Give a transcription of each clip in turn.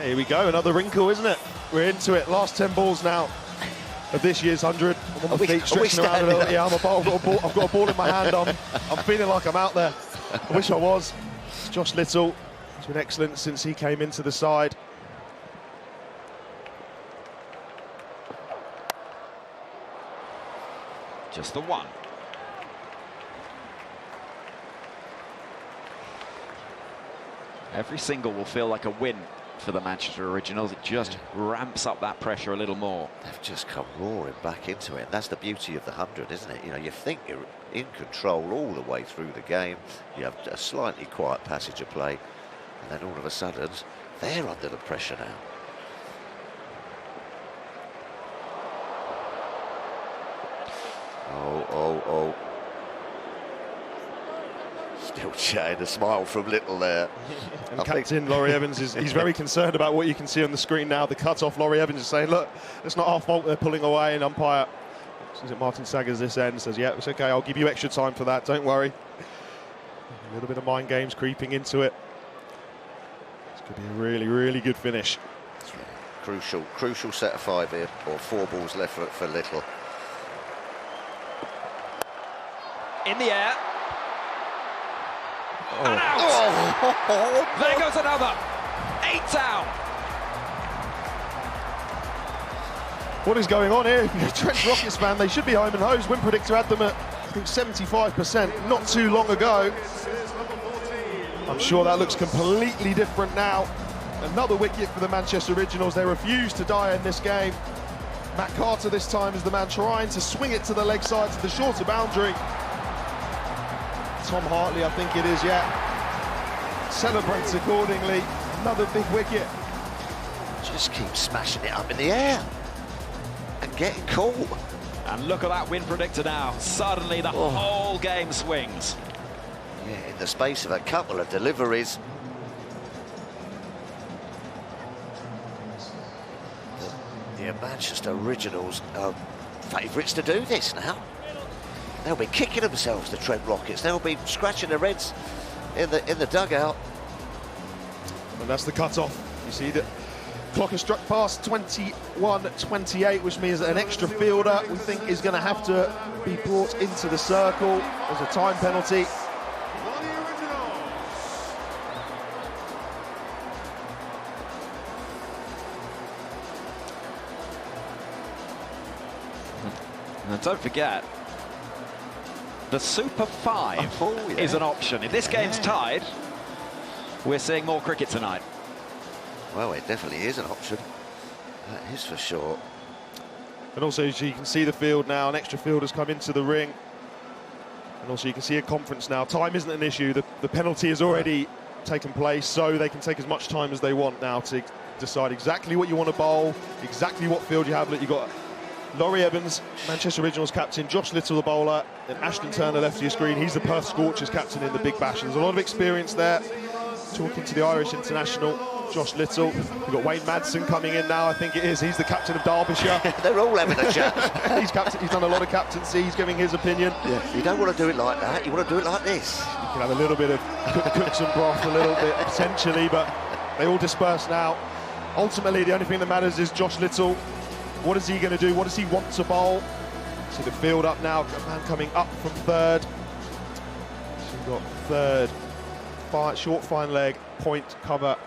Here we go, another wrinkle, isn't it? We're into it. Last 10 balls now of this year's 100. I'm on my feet, stretching around a little. Yeah, I've got a ball in my hand. I'm feeling like I'm out there. I wish I was. Josh Little has been excellent since he came into the side. Just the one. Every single will feel like a win for the Manchester Originals. It just ramps up that pressure a little more. They've just come roaring back into it. And that's the beauty of the 100, isn't it? You know, you think you're in control all the way through the game. You have a slightly quiet passage of play. And then all of a sudden, they're under the pressure now. Oh. Still chatting, a smile from Little there. And Captain Laurie Evans, he's very concerned about what you can see on the screen now. The cut-off, Laurie Evans is saying, look, it's not our fault they're pulling away, and umpire, is it Martin Saggers this end, says, yeah, it's okay, I'll give you extra time for that, don't worry. A little bit of mind games creeping into it. This could be a really, really good finish. Crucial set of 5 here, or 4 balls left for Little. In the air. Oh. And out! Oh. There goes another. 8 down. What is going on here? Trent Rockets fan, they should be home and hosed. Win predictor had them at, I think, 75% not too long ago. I'm sure that looks completely different now. Another wicket for the Manchester Originals. They refuse to die in this game. Matt Carter this time is the man trying to swing it to the leg side, to the shorter boundary. Tom Hartley, I think it is, celebrates accordingly. Another big wicket. Just keep smashing it up in the air and getting caught. And look at that win predictor now. Suddenly the whole game swings. Yeah, in the space of a couple of deliveries. The Manchester Originals are favourites to do this now. They'll be kicking themselves, the Trent Rockets. They'll be scratching their heads in the dugout. And that's the cut-off. You see the clock has struck past 21:28, which means that an extra fielder we think is going to have to be brought into the circle. There's a time penalty. And don't forget, the Super 5 is an option. If this game's tied, we're seeing more cricket tonight. Well, it definitely is an option. That is for sure. And also, as you can see the field now, an extra fielder's come into the ring. And also you can see a conference now. Time isn't an issue. The penalty has already taken place, so they can take as much time as they want now to decide exactly what you want to bowl, exactly what field you have. Look, you've got Laurie Evans, Manchester Originals captain, Josh Little, the bowler, and Ashton Turner left of your screen. He's the Perth Scorchers captain in the Big Bash. And there's a lot of experience there. Talking to the Irish international, Josh Little. We've got Wayne Madsen coming in now, I think it is. He's the captain of Derbyshire. They're all having a chat. He's done a lot of captaincy. He's giving his opinion. Yeah, you don't want to do it like that. You want to do it like this. You can have a little bit of cooks and broth, a little bit potentially, but they all disperse now. Ultimately, the only thing that matters is Josh Little. What is he going to do? What does he want to bowl? See the field up now. A man coming up from third. So we've got third, short fine leg, point, cover,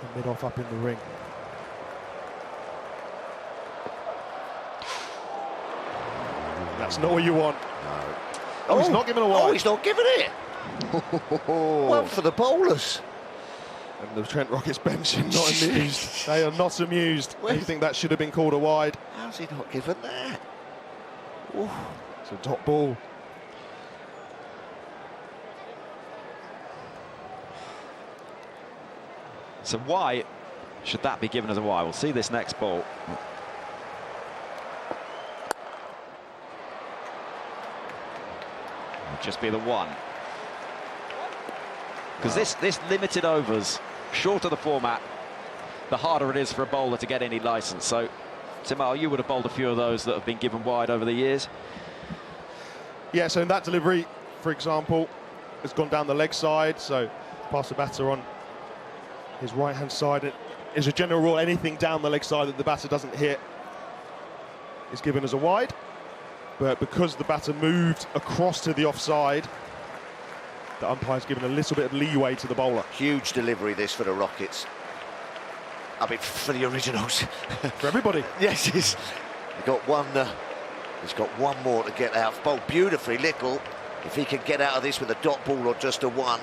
and mid-off up in the ring. That's not what you want. No. Oh, he's not giving a wide. Oh, he's not giving it. Well, for the bowlers. And the Trent Rockets bench are not amused. They are not amused. Well, They think that should have been called a wide. How's he not given that? Ooh. It's a top ball. So why should that be given as a wide? We'll see this next ball. It'll just be the one. Because this limited overs, shorter the format, the harder it is for a bowler to get any licence. So, Timar, you would have bowled a few of those that have been given wide over the years. Yeah, so in that delivery, for example, has gone down the leg side, so pass the batter on his right-hand side. as a general rule, anything down the leg side that the batter doesn't hit is given as a wide. But because the batter moved across to the offside, the umpire's given a little bit of leeway to the bowler. Huge delivery this for the Rockets. I mean, for the Originals. For everybody. Yes, he's got one. He's got one more to get out. Bowled beautifully, Little. If he can get out of this with a dot ball or just a one,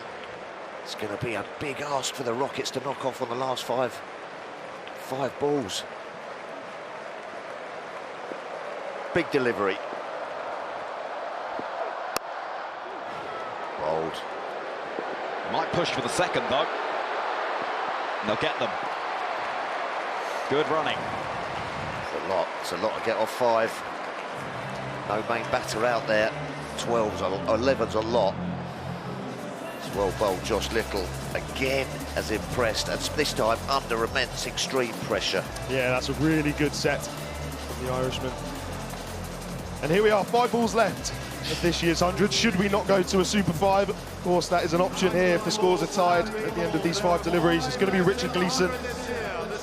it's going to be a big ask for the Rockets to knock off on the last five balls. Big delivery. Bowled. Might push for the second, though. And they'll get them. Good running. It's a lot. It's a lot to get off 5. No main batter out there. 11's a lot. It's well bowled. Josh Little again has impressed, and this time under immense extreme pressure. Yeah, that's a really good set from the Irishman. And here we are, 5 balls left of this year's 100. Should we not go to a Super 5? Of course, that is an option here if the scores are tied at the end of these 5 deliveries. It's going to be Richard Gleeson,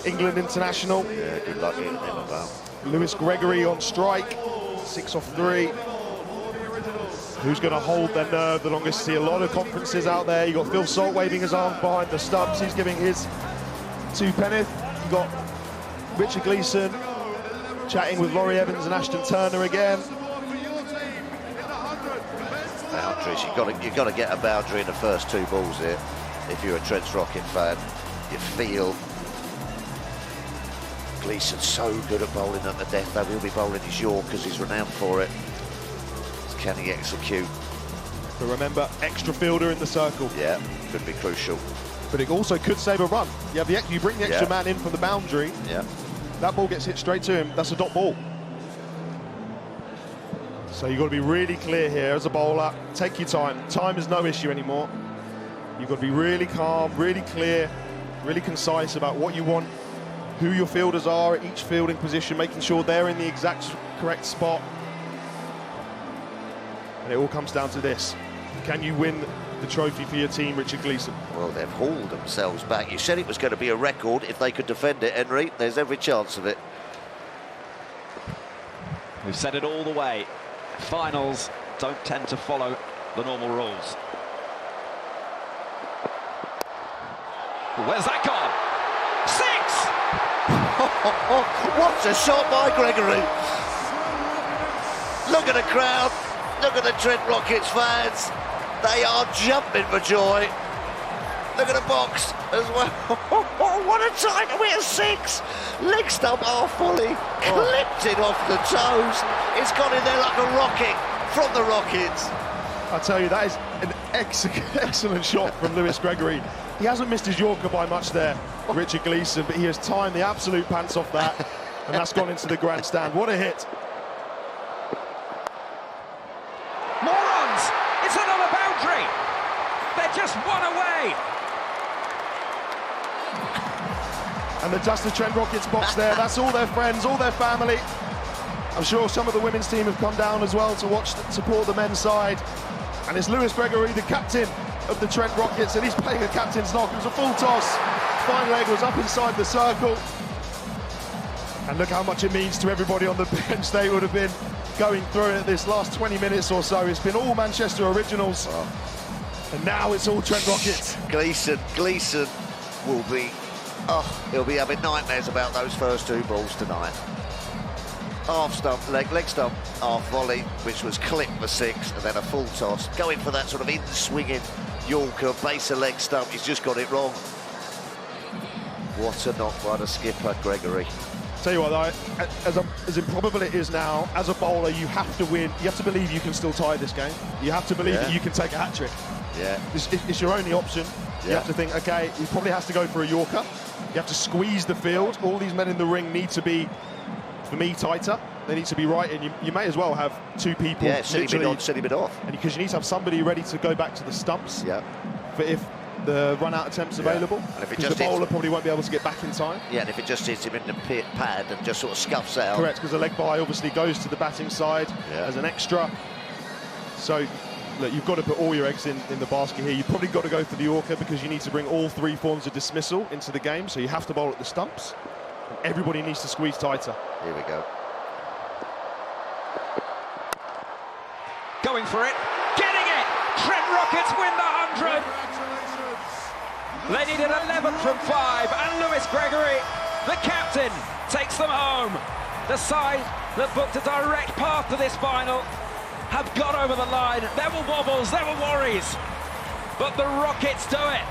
England international. Yeah, good luck hitting him about. Lewis Gregory on strike, 6 off 3. Who's going to hold their nerve the longest? See a lot of conferences out there. You've got Phil Salt waving his arm behind the stumps. He's giving his to Penneth. You've got Richard Gleeson chatting with Laurie Evans and Ashton Turner again. Boundaries. You've got to get a boundary in the first 2 balls here. If you're a Trent's Rocket fan, you feel Gleeson's so good at bowling at the death, though he'll be bowling his Yorkers. He's renowned for it. Can he execute? But remember, extra fielder in the circle. Yeah, could be crucial. But it also could save a run. You bring the extra man in from the boundary. Yeah. That ball gets hit straight to him. That's a dot ball. So you've got to be really clear here as a bowler. Take your time. Time is no issue anymore. You've got to be really calm, really clear, really concise about what you want, who your fielders are at each fielding position, making sure they're in the exact correct spot. And it all comes down to this. Can you win the trophy for your team, Richard Gleeson? Well, they've hauled themselves back. You said it was going to be a record. If they could defend it, Henry, there's every chance of it. We've said it all the way. Finals don't tend to follow the normal rules. Where's that gone? 6! What a shot by Gregory. Look at the crowd. Look at the Trent Rockets fans. They are jumping for joy. Look at the box as well. What a time to hit a 6. Leg stump half volley. Clipped it off the toes. It's gone in there like a rocket from the Rockets. I tell you, that is an excellent shot from Lewis Gregory. He hasn't missed his Yorker by much there, Richard Gleeson, but he has timed the absolute pants off that, and that's gone into the grandstand. What a hit. More runs! It's another boundary! They're just 1 away! And just the Trent Rockets box there, that's all their friends, all their family. I'm sure some of the women's team have come down as well to support the men's side. And it's Lewis Gregory, the captain of the Trent Rockets, and he's playing a captain's knock. It was a full toss. Fine leg was up inside the circle. And look how much it means to everybody on the bench. They would have been going through it this last 20 minutes or so. It's been all Manchester Originals. And now it's all Trent Rockets. Gleeson will be, he'll be having nightmares about those first 2 balls tonight. Half stump, leg stump, half volley, which was clipped for 6, and then a full toss. Going for that sort of in-swinging Yorker, base of leg stump, he's just got it wrong. What a knock by the skipper, Gregory. Tell you what, though, as improbable it is now, as a bowler, you have to win. You have to believe you can still tie this game. You have to believe that you can take a hat-trick. Yeah. It's your only option. You have to think, OK, he probably has to go for a Yorker. You have to squeeze the field. All these men in the ring need to be, for me, tighter. They need to be right, and you may as well have 2 people. Yeah, sit him off. And because you need to have somebody ready to go back to the stumps. Yeah. For if the run-out attempt's available. And if it because the bowler probably won't be able to get back in time. Yeah, and if it just hits him in the pad and just sort of scuffs out. Correct, because the leg bye obviously goes to the batting side as an extra. So look, you've got to put all your eggs in the basket here. You've probably got to go for the Orca because you need to bring all 3 forms of dismissal into the game, so you have to bowl at the stumps. Everybody needs to squeeze tighter. Here we go. Going for it, getting it! Trent Rockets win the 100! They needed 11 from 5, and Lewis Gregory, the captain, takes them home. The side that booked a direct path to this final have got over the line. There were wobbles, there were worries, but the Rockets do it.